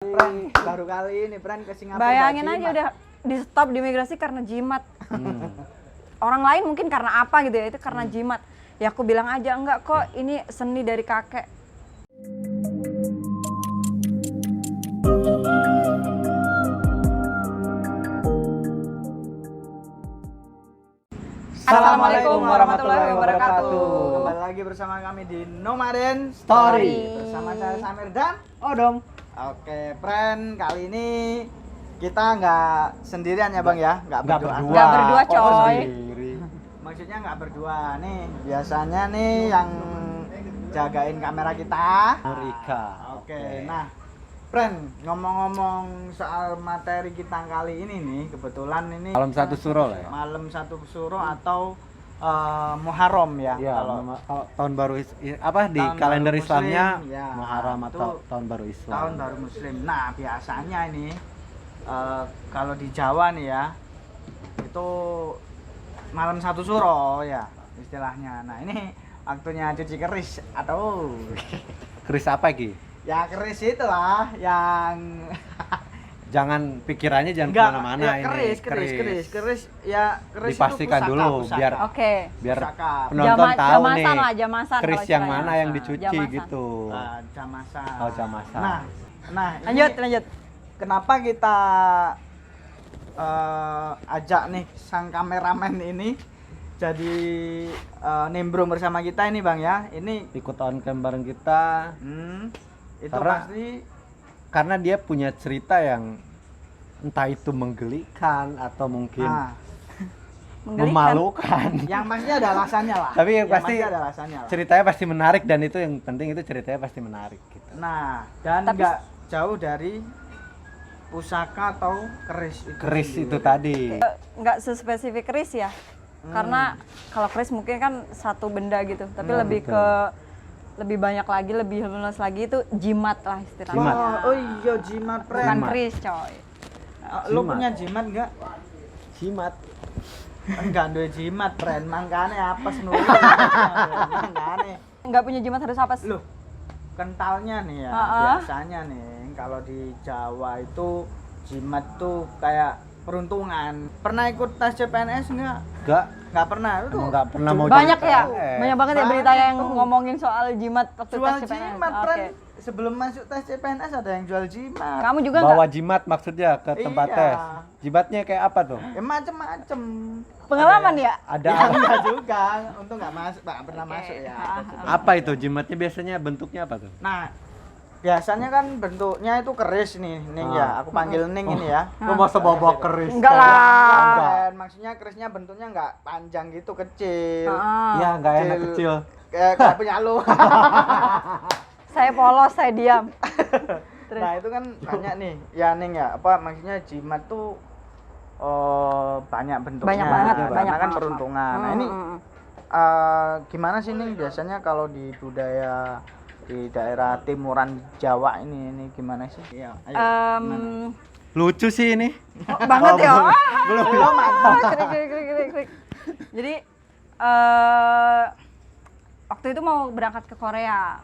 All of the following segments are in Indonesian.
Pren, baru kali ini Pren ke Singapura. Bayangin aja udah di stop di imigrasi karena jimat. Orang lain mungkin karena apa gitu ya, itu karena jimat. Ya aku bilang aja enggak kok, ini seni dari kakek. Assalamualaikum warahmatullahi wabarakatuh. Kembali lagi bersama kami di Nomaden Story. Bersama saya Samir dan Odong. Oke, Pren, kali ini kita nggak sendirian ya Bang ya? Nggak berdua. Nggak berdua, coy. Maksudnya nggak berdua nih. Biasanya nih yang jagain kamera kita Rika. Oke, nah Pren, ngomong-ngomong soal materi kita kali ini nih, kebetulan ini Malam satu suro lah ya. Malam satu suro atau Muharram ya. Iya, kalau tahun baru apa di tahun kalender baru Islamnya Muslim, ya. Muharram Itu atau tahun baru Islam. tahun baru Muslim. Nah, biasanya ini kalau di Jawa nih ya, itu malam satu suro ya istilahnya. Nah, ini waktunya cuci keris atau Keris apa Ki? ya keris itulah yang Jangan pikirannya jangan enggak kemana-mana ya, ini. keris ya keris Dipastikan itu pusaka, dulu pusaka. biar Oke. biar Pusaka. penonton tahu nih. Jamasan lah, jamasan Keris kalau yang istilahnya. mana yang dicuci Jamasan. gitu. Jamasan. Oh, jamasan. Nah ini Lanjut. kenapa kita ajak nih sang kameramen ini jadi nimbrung bersama kita ini Bang ya. Ini Ikut on cam bareng kita itu karena dia punya cerita yang entah itu menggelikan atau mungkin memalukan. yang pastinya ada alasannya lah. Tapi yang Yang pasti ada alasannya lah. ceritanya pasti menarik dan itu yang penting, itu ceritanya pasti menarik gitu. Nah, dan Tapi nggak jauh dari pusaka atau keris itu. Keris sendiri. itu tadi. Nggak sespesifik keris ya. Karena kalau keris mungkin kan satu benda gitu, tapi lebih betul. ke lebih banyak lagi, lebih luas lagi itu jimat lah istilahnya. Jimat. Oh iya jimat Bukan Pren. keris, coy. Lu Jimat. punya jimat enggak? Jimat. Enggak duwe jimat Pren, mangkane apa senul. Mangkane. Nggak punya jimat harus apa sih? Loh, kentalnya nih ya, biasanya nih kalau di Jawa itu jimat tuh kayak peruntungan. Pernah ikut tes CPNS enggak? Enggak pernah. Lu tuh Emang nggak pernah mau Banyak jadi ya? PNS. Banyak banget ya berita Banyak yang tuh. ngomongin soal jimat waktu jual tes CPNS. jimat Oke. Pren. Sebelum masuk tes CPNS ada yang jual jimat. Kamu juga Bawa nggak? jimat maksudnya ke tempat Iya. tes. Jimatnya kayak apa tuh? Ya macem-macem. Pengalaman ya? Ada Ya, enggak juga. Untung enggak masuk, enggak pernah masuk ya. apa itu jimatnya, biasanya bentuknya apa tuh? Nah, biasanya kan bentuknya itu keris nih, Ning ya. Aku panggil Ning ini ya. Lu masa bawa keris? Enggak lah. Dan maksudnya kerisnya bentuknya enggak panjang gitu, kecil. Iya, nggak enak kecil. Kayak punya lu. Saya polos, saya diam. Terus? Nah, itu kan banyak nih. Ya Ning ya, apa maksudnya jimat tuh banyak bentuknya. Banyak banget, Karena banyak kan banget. peruntungan. Nah, ini gimana sih Ning biasanya kalau di budaya di daerah timuran Jawa ini gimana sih? Iya, ayo. Gimana? Lucu sih ini. Banget ya. Belum Krik. Jadi waktu itu mau berangkat ke Korea.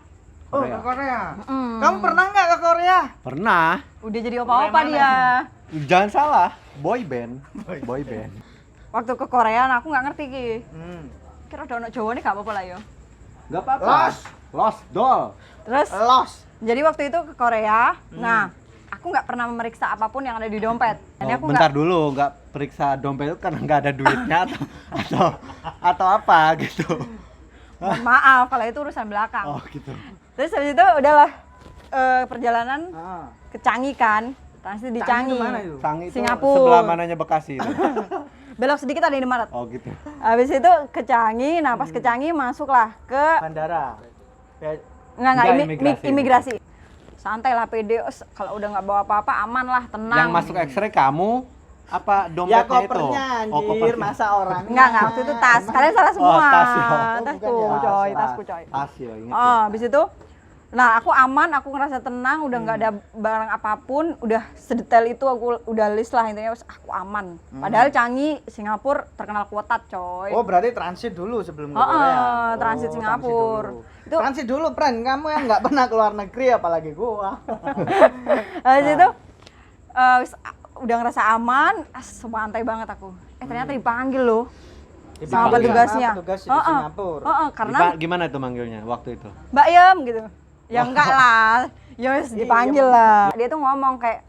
Oh, Korea. ke Korea. Mm. Kamu pernah nggak ke Korea? Pernah. Udah jadi opa-opa Korea dia. Jangan salah, boy band. Boy band. Waktu ke Korea, nah aku nggak ngerti ki. Hmm. Kira ada anak Jawa nih gak apa-apa lah yo. Enggak apa-apa. Los. Lost doll. Terus Los. jadi waktu itu ke Korea, nah aku nggak pernah memeriksa apapun yang ada di dompet. Dan Oh, aku bentar dulu, nggak periksa dompet itu karena nggak ada duitnya atau apa gitu. mohon maaf kalau itu urusan belakang. Oh gitu. Terus habis itu udahlah perjalanan Ah. ke Changi kan, transit di Changi Changi. itu mana itu? Sangi itu Singapura. sebelah mananya Bekasi itu? Belok sedikit ada Indomaret. Oh gitu. Habis itu ke Changi, nah pas ke Changi masuklah ke Bandara. Ya, enggak Enggak, imigrasi. imigrasi. Santai lah pede, kalau udah nggak bawa apa-apa aman lah, tenang. Yang masuk X-ray kamu apa ya dompetnya itu? kopernya anjir, kopernya. masa orang. Enggak, waktu itu tas. Kalian salah semua. tas ya. Oh, Tasku, bukan ya. coy, Tas. tasku, coy. Tas ya, ingat. Oh, habis itu Nah, aku aman, aku ngerasa tenang, udah nggak ada barang apapun, udah sedetail itu aku udah list lah intinya, aku aman. Padahal Changi, Singapura terkenal kuotat, coy. Oh, berarti transit dulu sebelum ke Oh, Korea. transit Singapura. Itu transit dulu, Pren. Kamu yang nggak pernah keluar negeri apalagi gua. Habis itu udah ngerasa aman, semantai banget aku. Ternyata dipanggil loh. Sama petugasnya. Petugas di Singapura. Karena Gimana itu manggilnya waktu itu? Mbak Yem gitu. Ya enggak lah. Ya wis dipanggil lah. Dia tuh ngomong kayak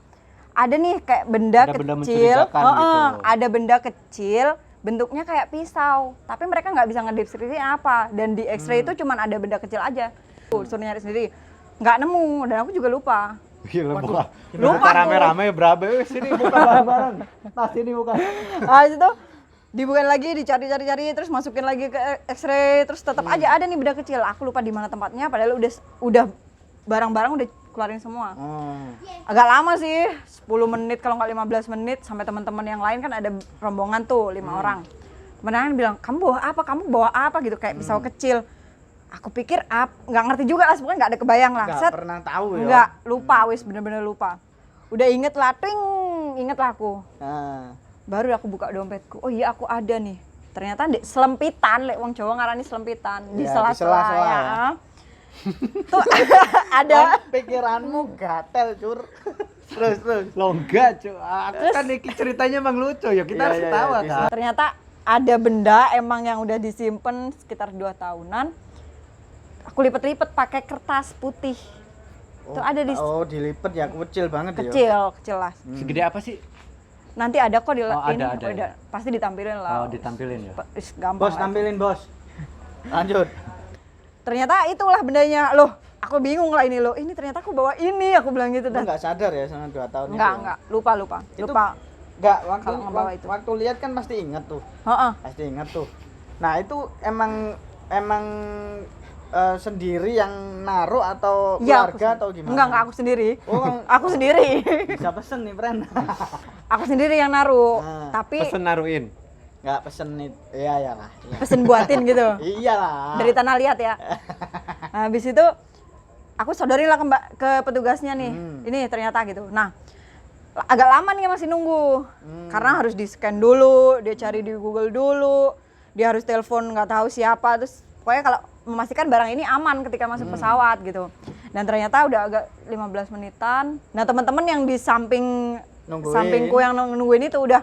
ada nih kayak benda Ada benda kecil. mencurigakan gitu. Ada benda kecil bentuknya kayak pisau. Tapi mereka nggak bisa ngedeskripsi apa. Dan di X-ray itu cuman ada benda kecil aja. Suruh nyari sendiri. Nggak nemu dan aku juga lupa. Gila, buka Lupa aku. rame-rame berabe, sini buka barang-barang. Tas ini buka. Habis itu dibukain lagi, dicari-cari, terus masukin lagi ke X-ray, terus tetap aja ada nih benda kecil. Aku lupa di mana tempatnya, padahal udah barang-barang udah keluarin semua. Agak lama sih, 10 menit kalau nggak 15 menit, sampai teman-teman yang lain kan ada rombongan tuh 5 orang. Temen-temen bilang, kamu bawa apa gitu, kayak pisau kecil. Aku pikir nggak ngerti juga lah, sebenarnya nggak ada kebayang lah. Nggak pernah tahu ya. Nggak, lupa wis, bener-bener lupa. Udah inget lah aku. Baru aku buka dompetku, oh iya aku ada nih. Ternyata di selempitan, wong Jawa ngarani selempitan, di sela-sela ya. Tuh ada. Pikiranmu gatel, Cur. Terus. Lo enggak, cuy. Aku kan ini ceritanya emang lucu ya, kita harus ketawa kan. Ternyata ada benda emang yang udah disimpan sekitar 2 tahunan. Aku lipet-lipet pakai kertas putih. Itu ada di dilipet ya, kecil banget kecil lah. Segede apa sih? Nanti ada kok di ada ya. Pasti ditampilin lah. Oh, ditampilin ya. Gampang. Bos, tampilin, Bos. Lanjut. Ternyata itulah bendanya. Loh, aku bingung lah ini loh. Ini ternyata aku bawa ini, aku bilang gitu. Lu nggak sadar ya sama 2 tahun Enggak. Lupa. Itu Lupa. Enggak, Kalau ngebawa itu. waktu lihat kan pasti inget tuh. Heeh. Pasti inget tuh. Nah, itu emang sendiri yang naruh atau keluarga atau gimana? Enggak aku sendiri. Oh, Aku sendiri. bisa pesen nih, Pren. Aku sendiri yang naruh. Tapi Pesen naruhin. Nggak pesen nih. Iya lah. Iya. pesen buatin gitu. Iyalah. Dari tanah liat ya. Habis itu aku sodorin lah ke petugasnya nih. Ini ternyata gitu. Nah, agak lama nih masih nunggu. Karena harus di-scan dulu, dia cari di Google dulu. Dia harus telepon nggak tahu siapa, terus pokoknya kalau memastikan barang ini aman ketika masuk pesawat gitu. Dan ternyata udah agak 15 menitan. Nah, teman-teman yang di sampingku yang nungguin itu udah,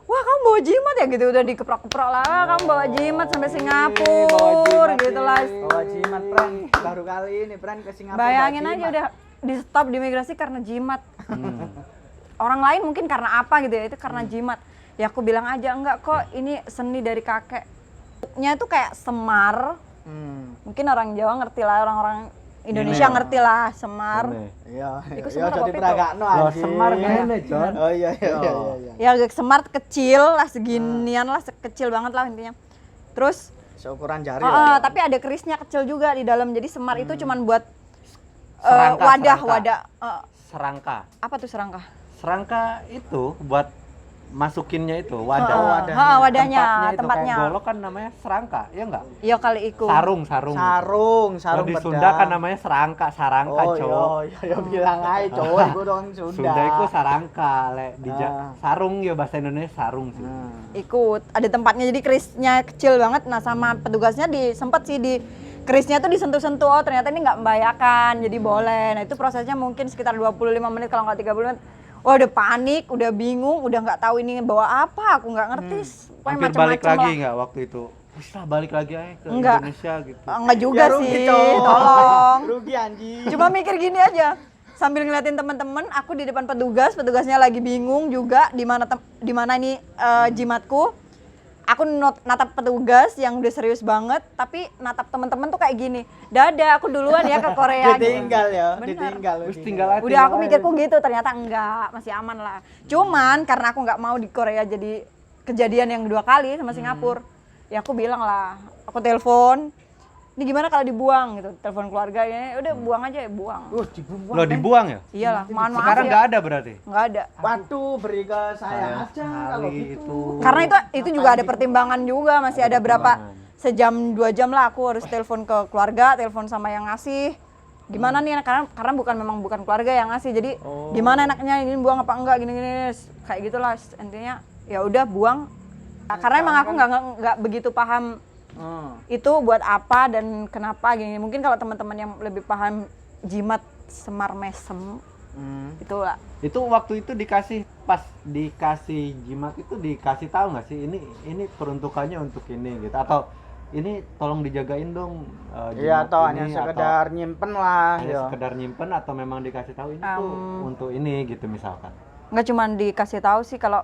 wah kamu bawa jimat ya gitu, udah dikeprok-keprok lah, kamu bawa jimat sampai Singapura gitu lah. Bawa jimat, Pren. Baru kali ini Pren ke Singapura. Bayangin aja udah di stop di imigrasi karena jimat. Orang lain mungkin karena apa gitu ya, itu karena jimat. Ya aku bilang aja, enggak kok ini seni dari kakeknya itu kayak semar. Mungkin orang Jawa ngerti lah, orang-orang Indonesia ngerti lah semar. Iya. Iku Ya semar jadi apa peragakno Loh, anjing. semar gini, Jon. Oh iya. Ya semar kecil lah, seginian lah, kecil banget lah intinya. Terus Seukuran jari lah. tapi ada kerisnya kecil juga di dalam. Jadi semar itu cuman buat Serangka. wadah. Serangka. Apa tuh serangka? Serangka itu buat masukinnya itu wadah. Wadahnya, tempatnya. Kayak golok kan namanya serangka, ya enggak? Iya kali iku. Sarung. Sarung Kalau di pedang. Sunda kan namanya serangka, cowok. Iya, bilang aja cowok iku dong Sunda. Sunda itu sarangka, sarung ya bahasa Indonesia sarung sih. Ikut. Ada tempatnya, jadi kerisnya kecil banget. Nah, sama petugasnya sempet sih di kerisnya tuh disentuh-sentuh. Oh, ternyata ini nggak membahayakan, jadi boleh. Nah, itu prosesnya mungkin sekitar 25 menit kalau nggak 30 menit. Wah, udah panik, udah bingung, udah nggak tahu ini bawa apa, aku nggak ngerti. Hampir balik lagi nggak waktu itu? Bisa balik lagi aja ke Indonesia gitu. Enggak juga Ya, rugi, sih, Cok. tolong. Rugi anjing. Cuma mikir gini aja, sambil ngeliatin teman-teman, aku di depan petugasnya lagi bingung juga di mana ini jimatku. Aku natap petugas yang udah serius banget, tapi natap teman-teman tuh kayak gini. Dadah, aku duluan ya ke Korea. Ditinggal ya, Bener. ditinggal. Terus tinggal aja. Udah aku mikirku gitu, ternyata enggak, masih aman lah. Cuman karena aku nggak mau di Korea jadi kejadian yang 2 kali sama Singapura, ya aku bilang lah, aku telepon, ini gimana kalau dibuang gitu, telepon keluarganya, udah buang aja ya, buang. Dibuang. Lo dibuang ya? Iyalah, mohon maaf Sekarang ya. nggak ada berarti? Nggak ada. Waduh, beri ke saya aja kalau gitu. Karena itu juga ada pertimbangan juga, masih ada berapa sejam 2 jam lah aku harus telepon ke keluarga, telepon sama yang ngasih. gimana nih karena bukan keluarga yang ngasih, jadi Oh. gimana enaknya ini buang apa enggak gini kayak gitulah intinya. Ya udah buang. Karena emang aku nggak begitu paham itu buat apa dan kenapa gini. Mungkin kalau teman-teman yang lebih paham jimat semar mesem itulah. Itu waktu itu pas dikasih jimat itu dikasih tahu nggak sih ini peruntukannya untuk ini gitu, atau ini tolong dijagain dong Iya, jimat atau ini, hanya sekedar nyimpen lah hanya ya. sekedar nyimpen, atau memang dikasih tahu ini tuh untuk ini gitu misalkan. Nggak cuma dikasih tahu sih kalau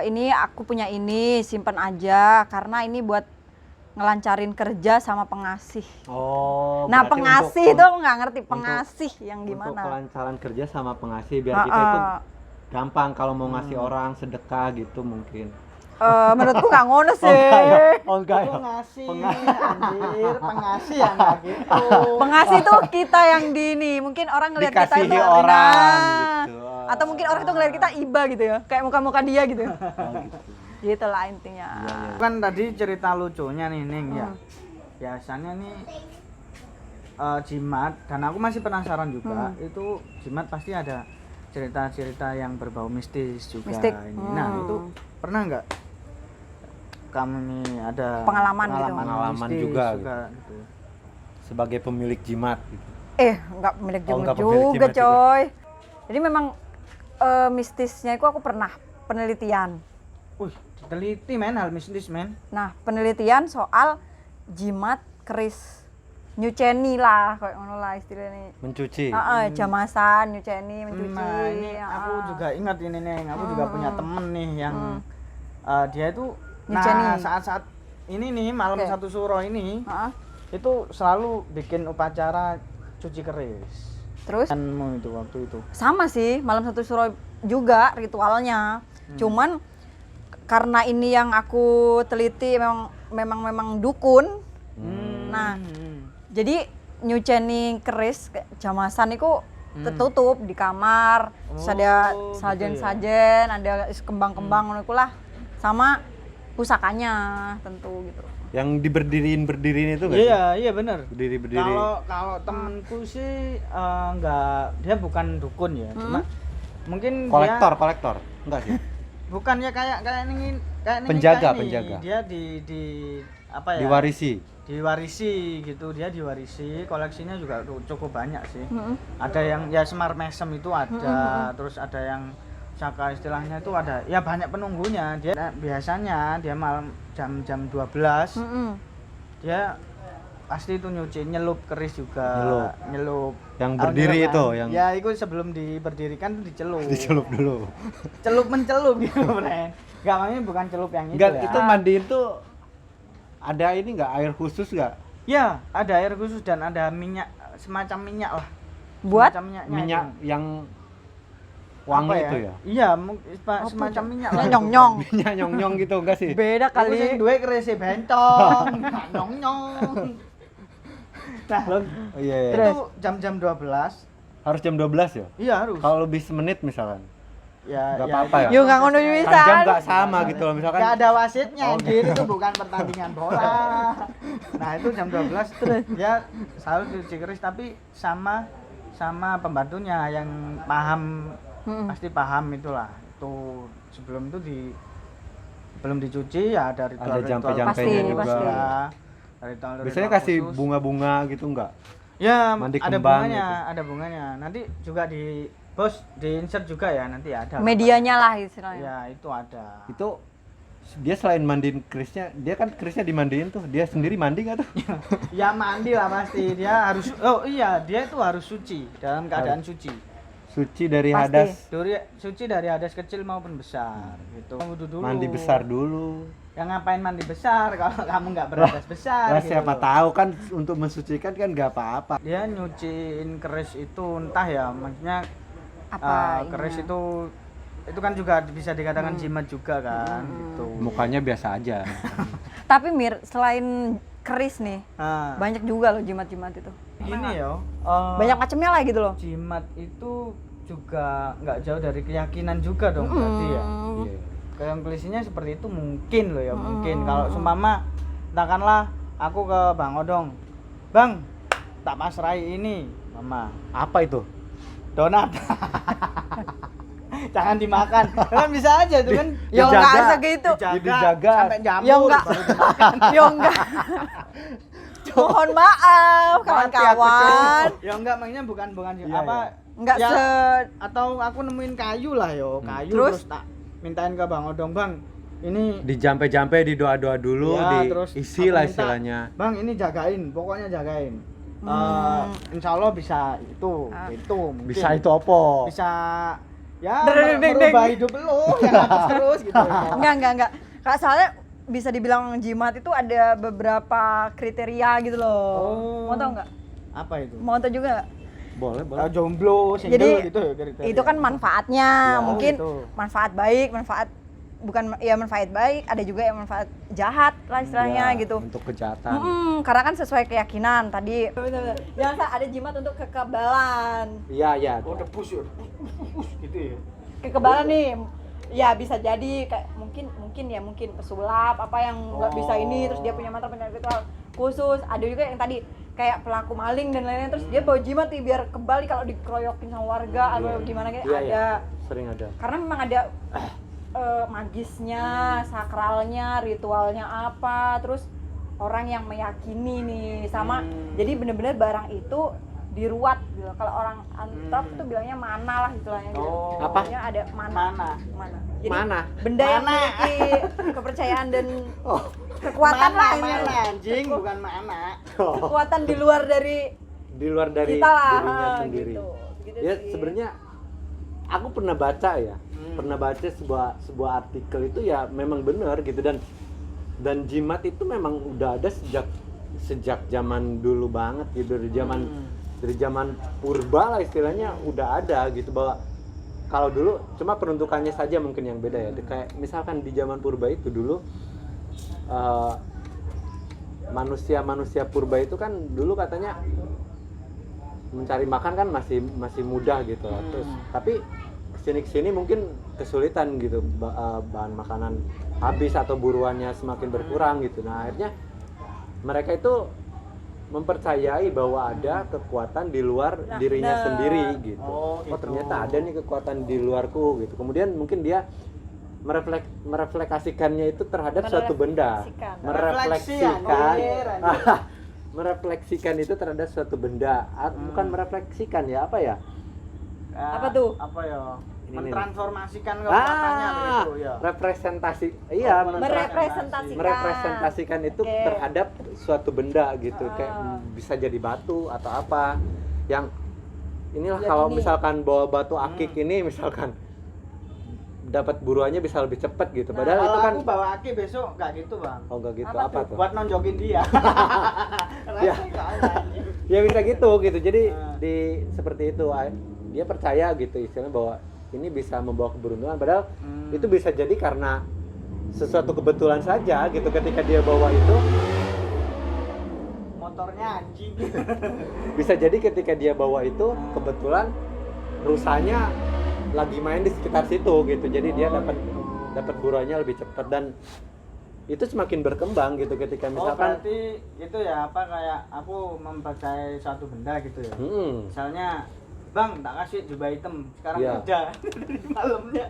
ini aku punya ini simpen aja karena ini buat ngelancarin kerja sama pengasih. Oh, Nah berarti pengasih untuk- itu aku nggak ngerti pengasih yang Untuk gimana. kelancaran kerja sama pengasih biar kita itu gampang kalau mau ngasih orang sedekah gitu mungkin. Menurutku nggak ngono sih. Oh enggak Itu ya. ngasih, anjir, pengasih ya nggak gitu. Pengasih tuh kita yang di ini, mungkin orang ngeliat kita Dikasihi itu orang nah, gitu. atau mungkin orang itu ngeliat kita iba gitu ya, kayak muka-muka dia gitu. Oh, gitu. Gitulah intinya. Kan tadi cerita lucunya nih Ning ya. Biasanya nih jimat, dan aku masih penasaran juga, itu jimat pasti ada cerita-cerita yang berbau mistis juga. Mistik. Ini. Nah itu pernah nggak kamu nih ada Pengalaman gitu. Pengalaman mistis juga gitu. Sebagai pemilik jimat gitu. Nggak milik Oh, jimat nggak pemilik juga jimat juga. coy. Jadi memang mistisnya itu aku pernah penelitian. Wih, diteliti men, hal mistis men. Nah penelitian soal jimat keris nyuceni lah kayak ngono lah istilahnya. Mencuci. Jamasan nyuceni mencuci. Nah ini aku juga ingat ini Neng, aku juga punya temen nih yang dia itu Nyuceni. saat-saat ini nih malam Oke. satu suro ini Heeh. itu selalu bikin upacara cuci keris. Terus Kanmu itu waktu itu. sama sih malam satu suro juga ritualnya. Cuman karena ini yang aku teliti memang dukun. Nah, jadi nyuceni keris jamasan itu tertutup di kamar. Terus ada Oh, gitu sajen-sajen, ada kembang-kembang ngono iku lah. Sama pusakanya tentu gitu. Yang berdiriin itu nggak sih? Iya benar. Berdiri. Kalau temenku sih enggak, dia bukan dukun ya, cuma mungkin Kolektor enggak sih? bukan ya kayak ini Penjaga. Dia di apa ya? Diwarisi gitu, dia diwarisi, koleksinya juga cukup banyak sih. Ada yang ya semar mesem itu ada, terus ada yang saka istilahnya itu ada, ya banyak penunggunya. Dia biasanya dia malam jam 12 dia pasti itu nyuci, nyelup keris juga, nyelup. Yang Tahu berdiri nyelup itu, kan? yang Ya itu sebelum diberdirikan tuh dicelup. dicelup dulu. Celup mencelup gitu, Bren. Enggak, maksudnya bukan celup yang itu Enggak, ya. itu mandiin tuh ada ini enggak, air khusus enggak? Ya, ada air khusus dan ada minyak, semacam minyak lah. Buat Semacam minyaknya Minyak itu. yang wangi Apa itu ya? Iya, semacam minyak lah. nyong-nyong. Minyak nyong-nyong gitu enggak sih? Beda Kali sing kali. duwe keris bentong, nyong-nyong. Nah, Oh, iya. itu jam-jam 12. Harus jam 12 ya? Iya, harus. Kalau lebih semenit misalkan. Ya, nggak apa-apa ya? Yo nggak ngono Kan bisa. jam enggak sama gitu loh misalkan. Nggak ada wasitnya, Oh, anjir, itu bukan pertandingan bola. Nah, itu jam 12 dia selalu cuci keris, tapi sama pembantunya yang paham, pasti paham itulah. Itu sebelum itu belum dicuci ya ada ritual jampe-jampenya juga. Pasti. Ritual Biasanya kasih bunga-bunga gitu enggak? Ya, mandi ada kembang bunganya, gitu. ada bunganya. Nanti juga di insert juga ya, nanti ada. Medianya lah istilahnya. Ya, itu ada. Itu dia selain mandiin kerisnya, dia kan kerisnya dimandiin tuh, dia sendiri mandi nggak tuh? Ya mandi lah pasti, dia harus, oh iya, dia itu harus suci, dalam keadaan suci. Suci dari Pasti. hadas, Suci dari hadas kecil maupun besar gitu. Wudu dulu. mandi besar dulu. Ya ngapain mandi besar kalau kamu nggak berhadas besar Lah gitu siapa loh. tahu kan untuk mensucikan kan nggak apa-apa. Dia nyuciin keris itu entah ya, maksudnya Apa keris ininya? itu kan juga bisa dikatakan jimat juga kan gitu. Mukanya biasa aja. Tapi Mir, selain keris nih, Nah, banyak juga loh jimat-jimat itu. gini ya. Banyak macamnya lah gitu loh. Jimat itu juga nggak jauh dari keyakinan juga dong berarti ya. Iya. Konklusinya seperti itu mungkin loh ya, mungkin. Kalau seumpama katakanlah aku ke Bang Odong, Bang, tak pasrahi ini, Mama. Apa itu? Donat. Jangan dimakan. Kan bisa aja itu kan. Ya Dijaga. enggak segitu. Dijaga. sampai jamur. Ya enggak. baru dimakan. Ya enggak. Mohon maaf kawan-kawan. Ya enggak, maksudnya bukan Iya, apa Enggak ya, se atau aku nemuin kayu lah yo, kayu Terus? terus tak mintain ke Bang Odong, Bang. Ini Dijampe-jampe, didoa-doa dulu, ya, terus diisi aku lah minta, istilahnya. Bang, ini jagain, pokoknya jagain. Insya Allah bisa itu, itu mungkin. Bisa itu apa? Bisa ya Deng, deng, merubah deng. hidup lu yang atas terus gitu. enggak. Kak soalnya bisa dibilang jimat itu ada beberapa kriteria gitu loh. Oh. Mau tau nggak? Apa itu? Mau tau juga nggak? Boleh, boleh. Tahu jomblo, single Jadi gitu ya kriteria. itu kan manfaatnya, Ya, mungkin gitu. manfaat baik, manfaat bukan ya manfaat baik, ada juga yang manfaat jahat lah istilahnya Ya, gitu. Untuk kejahatan. Karena kan sesuai keyakinan tadi. Jangan ada jimat untuk kekebalan. Iya, iya. Oh, debus ya. Gitu ya. Kekebalan nih. Ya bisa jadi kayak mungkin pesulap apa yang nggak bisa ini, terus dia punya mantra ritual khusus. Ada juga yang tadi kayak pelaku maling dan lain-lain, terus dia bawa jimat nih biar kebal kalau dikeroyokin sama warga atau gimana kayak Iya, ada. iya. Sering ada. Karena memang ada magisnya, sakralnya, ritualnya apa, terus orang yang meyakini nih sama. Jadi bener-bener barang itu diruat gitu. Kalau orang antrop tuh bilangnya mana lah istilahnya gitu. Oh. Apa? Pokoknya ada mana. Mana? Jadi Mana? benda yang Mana? memiliki kepercayaan dan kekuatan lah ini. Mana anjing, bukan mana. Kekuatan di luar dari Di luar dari kita lah dirinya sendiri. Gitu Ya sih. sebenarnya aku pernah baca ya, pernah baca sebuah artikel itu ya memang benar gitu, dan jimat itu memang udah ada sejak zaman dulu banget gitu, dari zaman purba lah istilahnya udah ada gitu, bahwa kalau dulu cuma peruntukannya saja mungkin yang beda ya. Kayak misalkan di zaman purba itu dulu manusia purba itu kan dulu katanya mencari makan kan masih mudah gitu. Terus tapi kesini mungkin kesulitan gitu, bahan makanan habis atau buruannya semakin berkurang gitu. Nah akhirnya mereka itu mempercayai bahwa ada kekuatan di luar dirinya sendiri gitu. Oh, gitu. Ternyata ada nih kekuatan di luarku gitu. Kemudian mungkin dia merefleksikannya itu terhadap suatu benda. Merefleksikan itu terhadap suatu benda. Bukan merefleksikan ya, apa ya? Apa tuh? Apa ya? Ini Mentransformasikan kekuatannya begitu ya. Representasi. Iya, merepresentasikan itu Oke. terhadap suatu benda gitu. Kayak bisa jadi batu atau apa. Yang inilah Ya, kalau ini. misalkan bawa batu akik ini misalkan dapat buruannya bisa lebih cepat gitu. Padahal itu Kalau kan aku bawa aki besok nggak gitu, Bang. oh enggak gitu. Apa Apa tuh? Buat nonjokin dia. Ya. Rasanya nggak ada, anjing. Ya bisa gitu. Jadi Ah. seperti itu dia percaya gitu istilahnya bahwa ini bisa membawa keberuntungan, padahal itu bisa jadi karena sesuatu kebetulan saja gitu. Ketika dia bawa itu Motornya anjing. bisa jadi ketika dia bawa itu kebetulan rusanya lagi main di sekitar situ gitu, jadi dia dapat buruannya lebih cepat, dan itu semakin berkembang gitu ketika misalkan berarti itu ya apa kayak aku mempercayai suatu benda gitu ya. Misalnya, Bang, tak kasih jubah hitam sekarang Iya. kerja dari malamnya.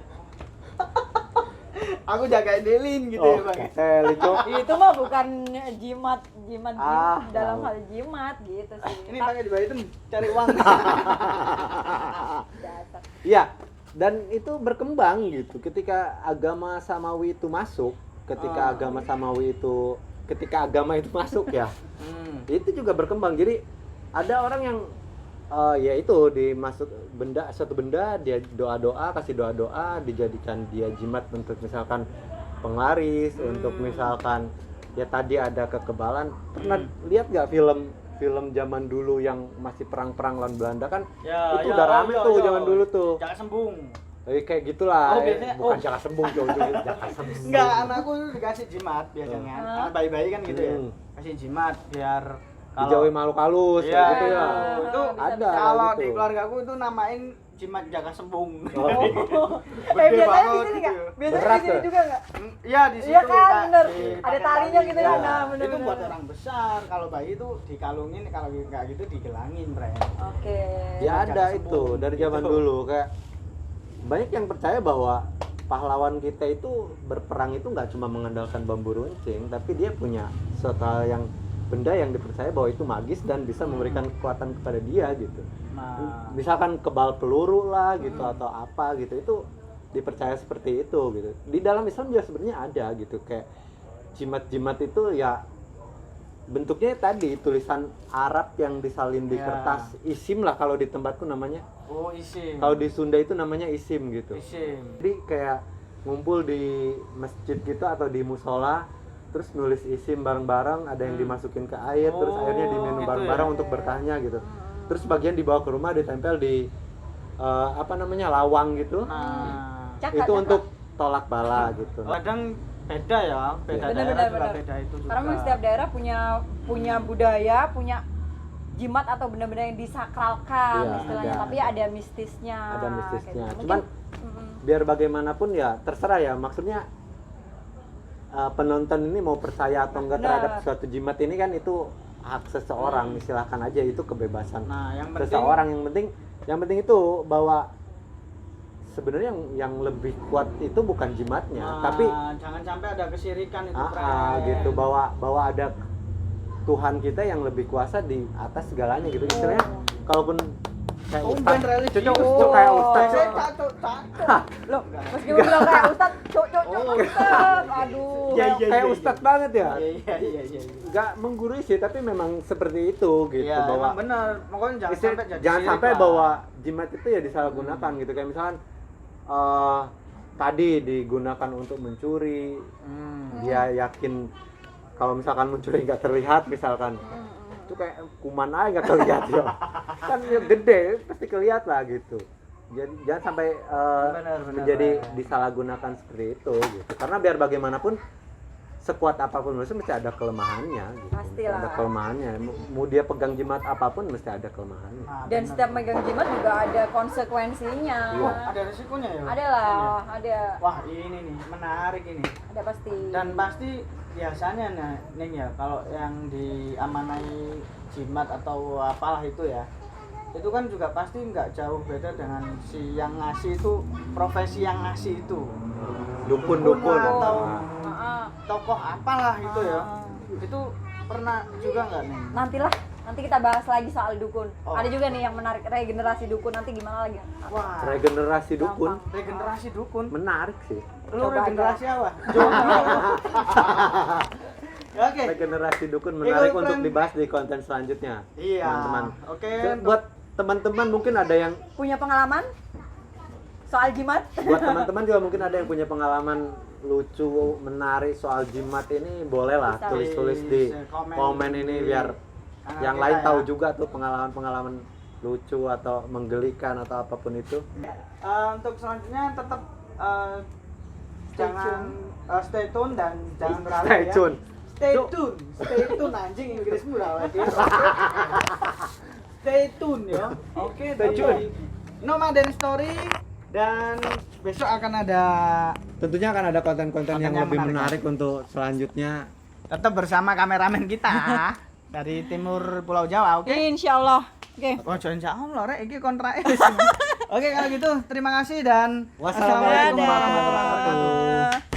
Aku jagain Delin gitu ya, Bang. Cok. Itu mah bukan jimat dalam tahu. hal jimat gitu sih. Ini pakai jubah hitam cari uang. Dasar. Iya, dan itu berkembang gitu ketika agama Samawi itu masuk, ketika agama itu masuk ya. Itu juga berkembang. Jadi ada orang yang ya itu dimasuk suatu benda, dia kasih doa dijadikan dia jimat untuk misalkan penglaris, untuk misalkan ya tadi ada kekebalan. Pernah lihat nggak film zaman dulu yang masih perang lawan Belanda kan? Ya, Itu udah rame tuh zaman dulu tuh. Jangan sembung. Kayak gitulah. Biasanya- Bukan jaka sembung, jaka sembung. Enggak, anakku tuh dikasih jimat biasanya. Anak bayi-bayi kan gitu ya. Hmm. Kasih jimat biar Dijauhi makhluk halus Iya, gitu ya. itu Ada kalau gitu. di keluargaku itu namain jimat jaga sembung. Oh. Gede biasanya di banget sini gitu. nggak? Biasanya Berat di sini tuh. juga nggak? Iya di situ. Iya kan, Kak, bener. di Ada pakai talinya tali. gitu ya, Iya. nah, bener, Itu bener. buat orang besar. Kalau bayi itu dikalungin, kalau nggak gitu digelangin, Bre. Oke. Ya Jaga ada sembung, itu dari zaman gitu. dulu kayak banyak yang percaya bahwa pahlawan kita itu berperang itu nggak cuma mengandalkan bambu runcing, tapi dia punya suatu hal yang benda yang dipercaya bahwa itu magis dan bisa memberikan kekuatan kepada dia gitu. Nah, Misalkan kebal peluru lah gitu atau apa gitu, itu dipercaya seperti itu gitu. Di dalam Islam juga sebenarnya ada gitu, kayak jimat-jimat itu ya bentuknya tadi tulisan Arab yang disalin di Ya. kertas, isim lah kalau di tempatku namanya. oh isim. Kalau di Sunda itu namanya isim gitu. isim. Jadi kayak ngumpul di masjid gitu atau di musola, terus nulis isim bareng-bareng, ada yang dimasukin ke air, terus Oh, airnya diminum gitu bareng-bareng ya. untuk berkahnya gitu. Terus bagian dibawa ke rumah ditempel di apa namanya lawang gitu. Nah, Cakak, Itu cakak. untuk tolak bala gitu. kadang beda ya, beda Bener, daerah bener, juga bener. beda itu juga. Karena memang setiap daerah punya budaya, punya jimat atau benda-benda yang disakralkan Iya, istilahnya, ada. tapi ada mistisnya. Ada mistisnya. Kayak gitu. Cuman Mm-mm. biar bagaimanapun ya terserah ya, maksudnya penonton ini mau percaya atau enggak Benar. terhadap suatu jimat ini kan itu hak seseorang, silahkan aja, itu kebebasan Nah, yang penting seseorang. Yang penting itu bahwa sebenarnya yang lebih kuat itu bukan jimatnya, nah, tapi jangan sampai ada kesirikan itu, Bre. gitu, bahwa ada Tuhan kita yang lebih kuasa di atas segalanya gitu. Istilahnya kalaupun kayak Oh, ustaz, ben religius. cocok kayak ustaz. Saya cocok. Loh, meskipun bilang kayak Ustadz, cok, Ustadz. Aduh. Iya, iya. Kayak ustaz banget ya. Iya. Nggak menggurui sih, tapi memang seperti itu gitu, Iya, bahwa emang benar. Pokoknya jangan sampai jadi jangan sirik sampai lah. bahwa jimat itu ya disalahgunakan gitu. Kayak misalkan tadi digunakan untuk mencuri, dia yakin kalau misalkan mencuri nggak terlihat misalkan, itu kayak kuman aja nggak terlihat ya. Kan ya gede pasti kelihatan lah gitu. Jadi jangan sampai Benar, menjadi benar. disalahgunakan seperti itu gitu. Karena biar bagaimanapun sekuat apapun manusia mesti ada kelemahannya gitu. Pastilah. Ada kelemahannya. Mau dia pegang jimat apapun mesti ada kelemahannya. Nah, Dan benar. setiap megang jimat juga ada konsekuensinya. Iya. ada risikonya ya. Ada lah, ada Wah, ini nih menarik ini. pasti. Dan pasti biasanya Neng ya, kalau yang diamanai jimat atau apalah itu ya, itu kan juga pasti nggak jauh beda dengan si yang ngasih itu, profesi yang ngasih itu, Dukun-dukun. atau Ah, tokoh apalah itu ya. ah. Itu pernah juga nggak Neng? Nanti kita bahas lagi soal dukun. Oh. Ada juga nih yang menarik, regenerasi dukun, nanti gimana lagi? Wah, Regenerasi dukun regenerasi dukun. menarik sih. Lu Coba regenerasi apa? Oke. Regenerasi dukun menarik Keren. untuk dibahas di konten selanjutnya. Iya. Teman-teman. Oke. Buat teman-teman mungkin ada yang Punya pengalaman soal jimat? buat teman-teman juga mungkin ada yang punya pengalaman lucu, menarik soal jimat ini, boleh lah Bisa. tulis-tulis di Komen. komen ini biar Kanal yang kita lain ya. tahu juga tuh pengalaman-pengalaman lucu atau menggelikan atau apapun itu. Untuk selanjutnya tetap jangan stay tune dan jangan beralih Stay ya. tune. Stay tune anjing Inggrismu lah Wadir. Stay tune ya. Oke, Stay di tune. Nomaden Story, dan besok akan ada, Tentunya akan ada konten-konten Konten yang yang lebih menarik. menarik untuk selanjutnya. tetap bersama kameramen kita dari timur Pulau Jawa, oke? Insya Allah. Oke. Oh, insya Allah, rek, ini kontrak. Oke, kalau gitu terima kasih dan Wassalamualaikum Assalamualaikum warahmatullahi wabarakatuh. Dadah.